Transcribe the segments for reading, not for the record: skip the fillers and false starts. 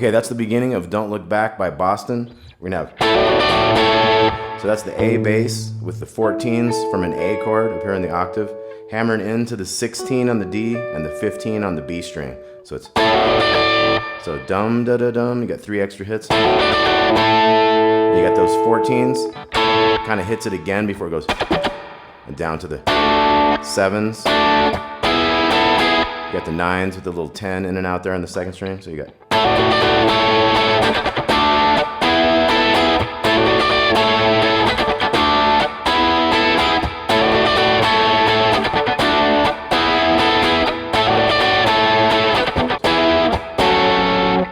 Okay, that's the beginning of Don't Look Back by Boston. We're gonna have, so that's the A bass with the 14s from an A chord up here in the octave, hammering into the 16 on the D and the 15 on the B string. So it's, so dum da da dum, you got 3 extra hits. You got those 14s, kind of hits it again before it goes and down to the 7s. You got the 9s with the little 10 in and out there on the second string. So you got,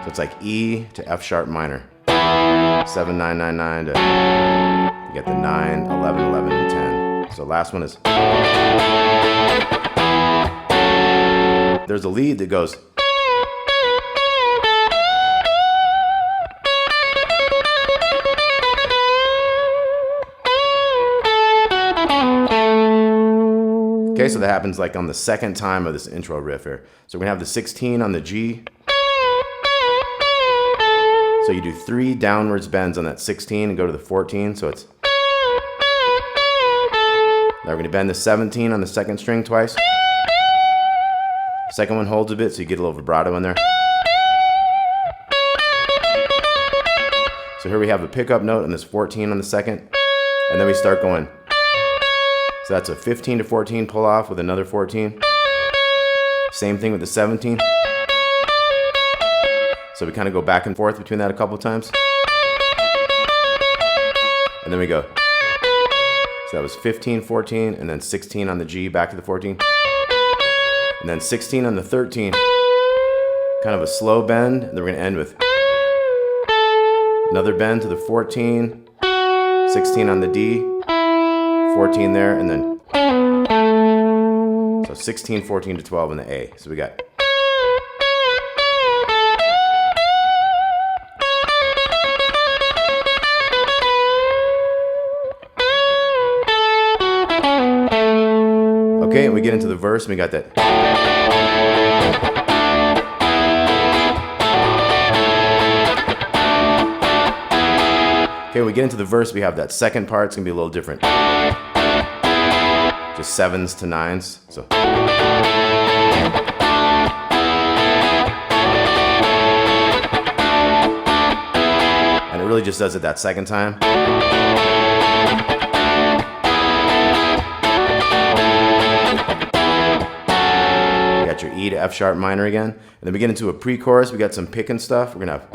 so it's like E to F sharp minor. 7, 9, 9, 9 to, you get the 9, 11, 11, and 10. So last one is, there's a lead that goes, okay, so that happens like on the second time of this intro riff here. So we're gonna have the 16 on the G. So you do 3 downwards bends on that 16 and go to the 14, so it's, now we're gonna bend the 17 on the second string twice. Second one holds a bit, so you get a little vibrato in there. So here we have a pickup note on this 14 on the second, and then we start going. So that's a 15 to 14 pull off with another 14. Same thing with the 17. So we kind of go back and forth between that a couple times. And then we go. So that was 15, 14, and then 16 on the G, back to the 14. And then 16 on the 13. Kind of a slow bend, and then we're going to end with another bend to the 14, 16 on the D, 14 there, and then so 16, 14 to 12 in the A. So we got, okay, and we get into the verse, and we got that. Okay, when we get into the verse, we have that second part. It's gonna be a little different. Just 7s to 9s. So. And it really just does it that second time. You got your E to F sharp minor again. And then we get into a pre-chorus. We got some picking stuff. We're gonna have.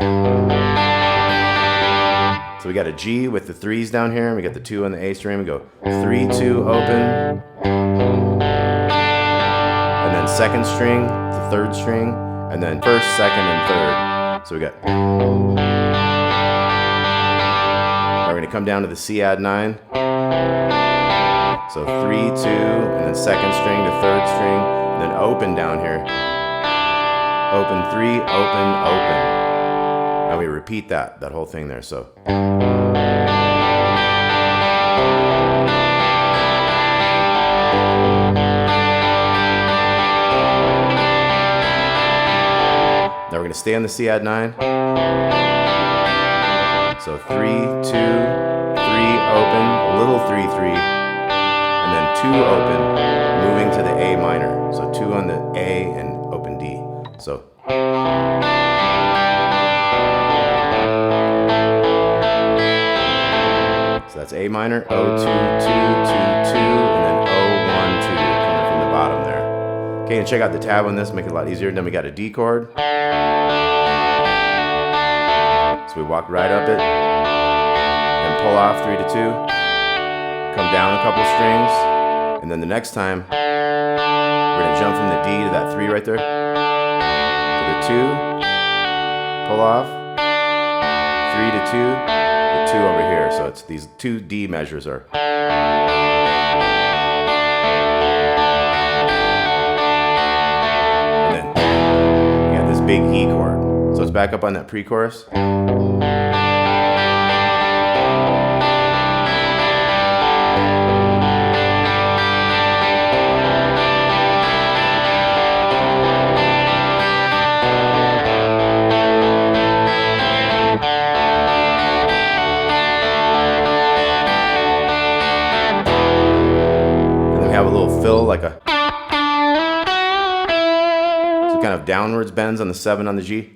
So we got a G with the 3s down here, and we got the 2 on the A string. We go 3, 2, open. And then second string, the third string, and then first, second, and third. So we got. Now we're gonna come down to the C add 9. So 3, 2, and then second string to third string, and then open down here. Open 3, open, open. And we repeat that whole thing there, so. Now we're gonna stay on the C add 9. So 3, 2, 3, open, a little 3, 3, and then 2 open, moving to the A minor. So 2 on the A and open D. So. That's A minor, O, 2, 2, 2, 2, and then O, 1, 2, coming from the bottom there. Okay, and check out the tab on this, make it a lot easier. Then we got a D chord. So we walk right up it, and pull off 3 to 2, come down a couple strings, and then the next time, we're gonna jump from the D to that 3 right there, to the 2, pull off, 3 to 2, 2 over here, so it's these 2 D measures are. And then you got this big E chord. So it's back up on that pre-chorus. fill like a, so kind of downwards bends on the 7 on the G.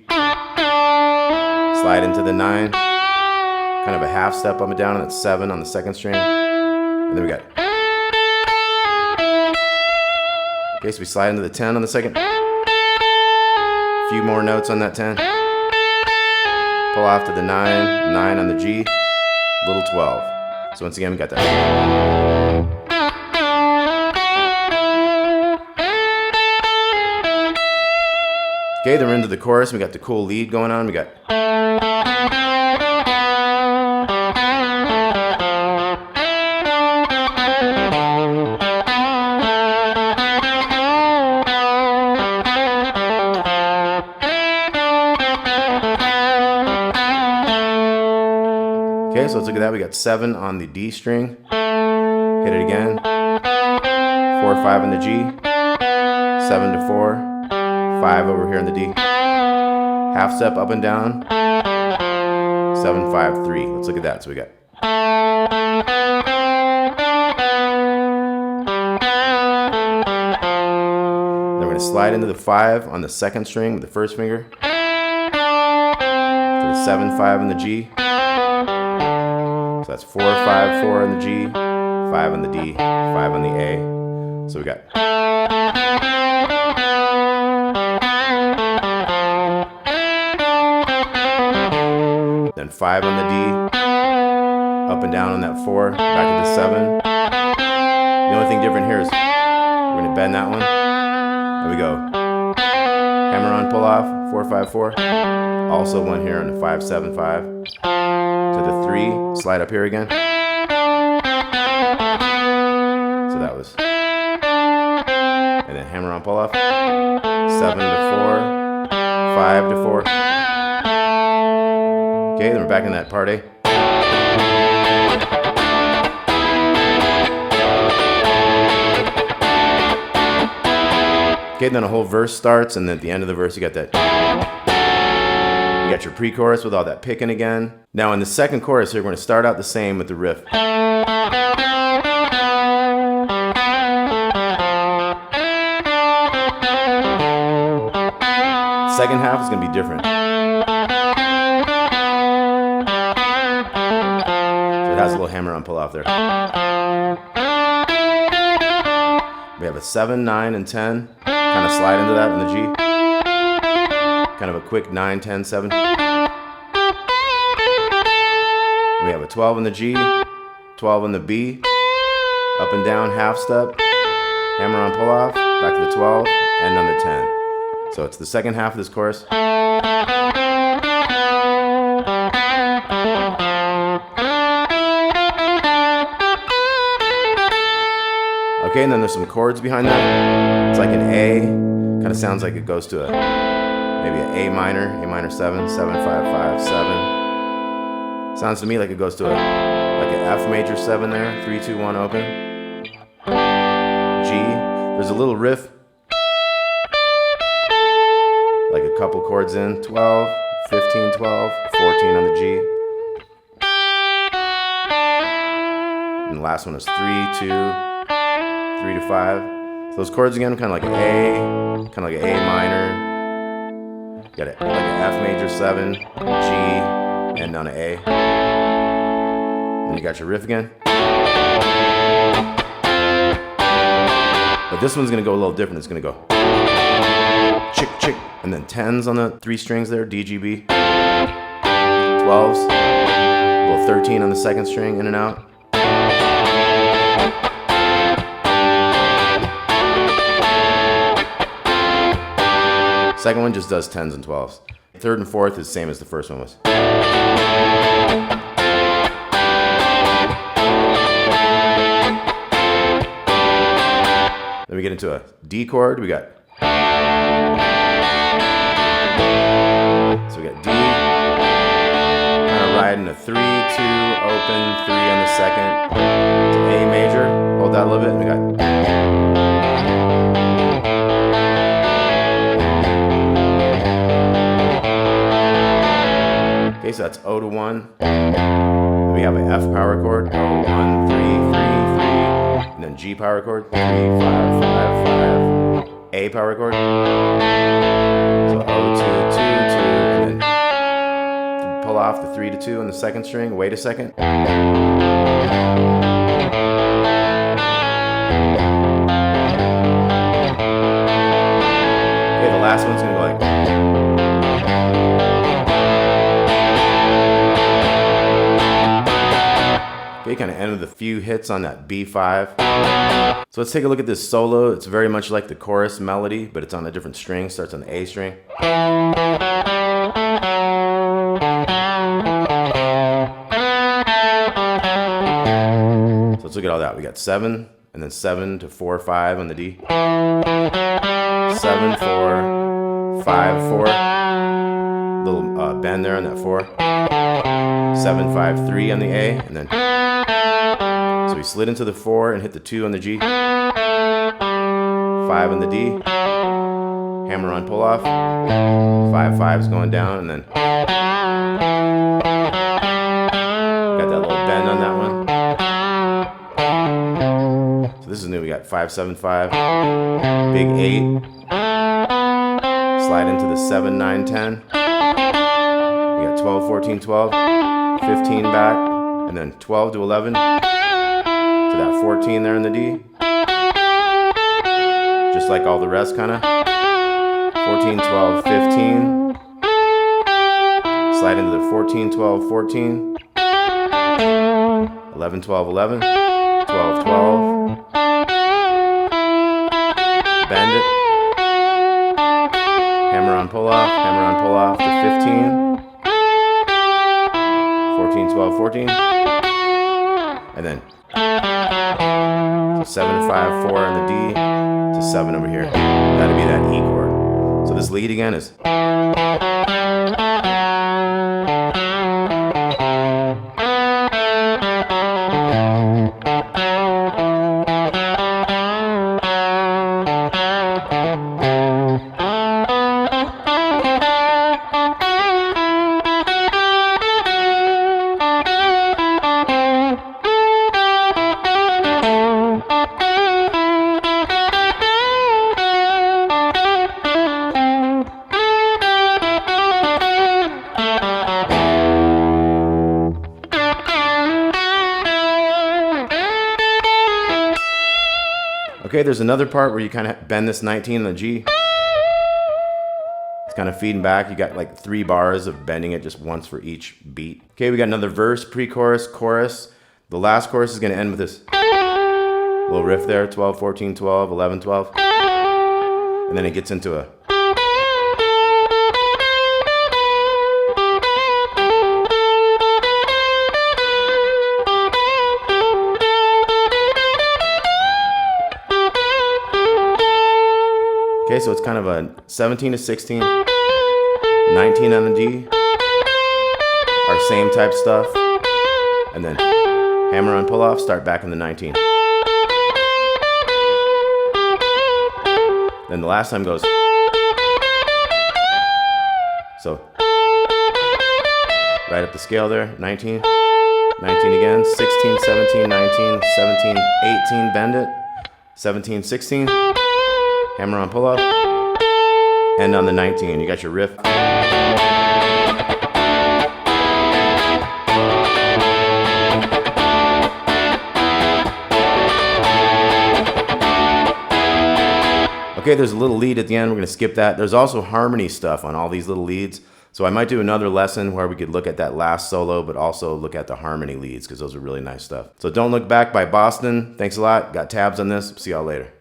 Slide into the 9, kind of a half step up and down on that 7 on the 2nd string. And then we got, okay, so we slide into the 10 on the 2nd. A few more notes on that 10. Pull off to the 9, 9 on the G, little 12. So once again, we got that. Okay, then we're into the chorus. We got the cool lead going on. We got. Okay, so let's look at that. We got 7 on the D string. Hit it again. 4, 5 on the G. 7 to 4. 5 over here on the D. Half step up and down. 7, 5, 3. Let's look at that. So we got. Then we're going to slide into the 5 on the 2nd string with the 1st finger. To the 7, 5 on the G. So that's 4, 5, 4 on the G, 5 on the D, 5 on the A. So we got. Then 5 on the D, up and down on that 4, back to the 7. The only thing different here is we're going to bend that one. There we go. Hammer on, pull off, 4, 5, 4. Also one here on the 5, 7, 5. To the 3, slide up here again. So that was. And then hammer on, pull off. 7 to 4, 5 to 4. Okay, then we're back in that part A. Okay, then a whole verse starts, and then at the end of the verse, you got that. You got your pre-chorus with all that picking again. Now in the 2nd chorus here, we're going to start out the same with the riff. 2nd half is going to be different. So it has a little hammer on pull off there. We have a 7, 9, and 10. Kind of slide into that on the G. Kind of a quick 9, 10, 7. We have a 12 on the G, 12 on the B, up and down, half step, hammer on pull off, back to the 12, and on the 10. So it's the 2nd half of this chorus. Okay, and then there's some chords behind that. It's like an A, kind of sounds like it goes to a maybe an A minor 7, 7, 5, 5, 7. Sounds to me like it goes to a like an F major 7 there, 3, 2, 1 open. G, there's a little riff, like a couple chords in, 12, 15, 12, 14 on the G. And the last one is 3, 2, 3 to 5. So those chords again, kind of like an A, kind of like an A minor. You got it, like an F major 7, G, and down to A. Then you got your riff again. But this one's gonna go a little different. It's gonna go chick, chick, and then 10s on the 3 strings there, D, G, B. 12s, a little 13 on the 2nd string, in and out. Second one just does 10s and 12s. 3rd and 4th is the same as the first one was. Then we get into a D chord. We got. So we got D. Kind of riding a 3, 2, open, 3 on the 2nd. To A major. Hold that a little bit. And we got. Okay, so that's O to 1. Then we have an F power chord. O, 1, 3, 3, 3. And and then G power chord, 3, 5, 5, 5, A power chord, so O, 2, 2, 2, and then pull off the 3 to 2 on the second string, wait a second. Okay, the last one's gonna go like. Okay, kind of end with a few hits on that B5. So let's take a look at this solo. It's very much like the chorus melody, but it's on a different string. Starts on the A string. So let's look at all that. We got 7, and then 7 to 4, 5 on the D. 7, 4, 5, 4. Little bend there on that 4. 7, 5, 3 on the A, and then so we slid into the 4 and hit the 2 on the G, 5 on the D, hammer on pull off, 5, 5 is going down, and then got that little bend on that one. So this is new. We got 5, 7, 5, big 8, slide into the 7, 9, 10. We got 12, 14, 12, 15 back, and then 12 to 11 to that 14 there in the D. Just like all the rest, kind of. 14, 12, 15. Slide into the 14, 12, 14. 11, 12, 11. 12, 12. Bend it. Hammer on pull off to 15. 14, 12, 14, and then 7, 5, 4 on the D to 7 over here. That'd be that E chord. So this lead again is. Okay, there's another part where you kind of bend this 19 on the G. It's kind of feeding back. You got like 3 bars of bending it just once for each beat. Okay, we got another verse, pre-chorus, chorus. The last chorus is going to end with this little riff there, 12, 14, 12, 11, 12. And then it gets into a. Okay, so it's kind of a 17 to 16, 19 on the D, our same type stuff, and then hammer on pull off, start back in the 19. Then the last time goes, so right up the scale there, 19, 19 again, 16, 17, 19, 17, 18, bend it, 17, 16, hammer on pull up, end on the 19. You got your riff. Okay, there's a little lead at the end. We're going to skip that. There's also harmony stuff on all these little leads. So I might do another lesson where we could look at that last solo, but also look at the harmony leads because those are really nice stuff. So Don't Look Back by Boston. Thanks a lot. Got tabs on this. See y'all later.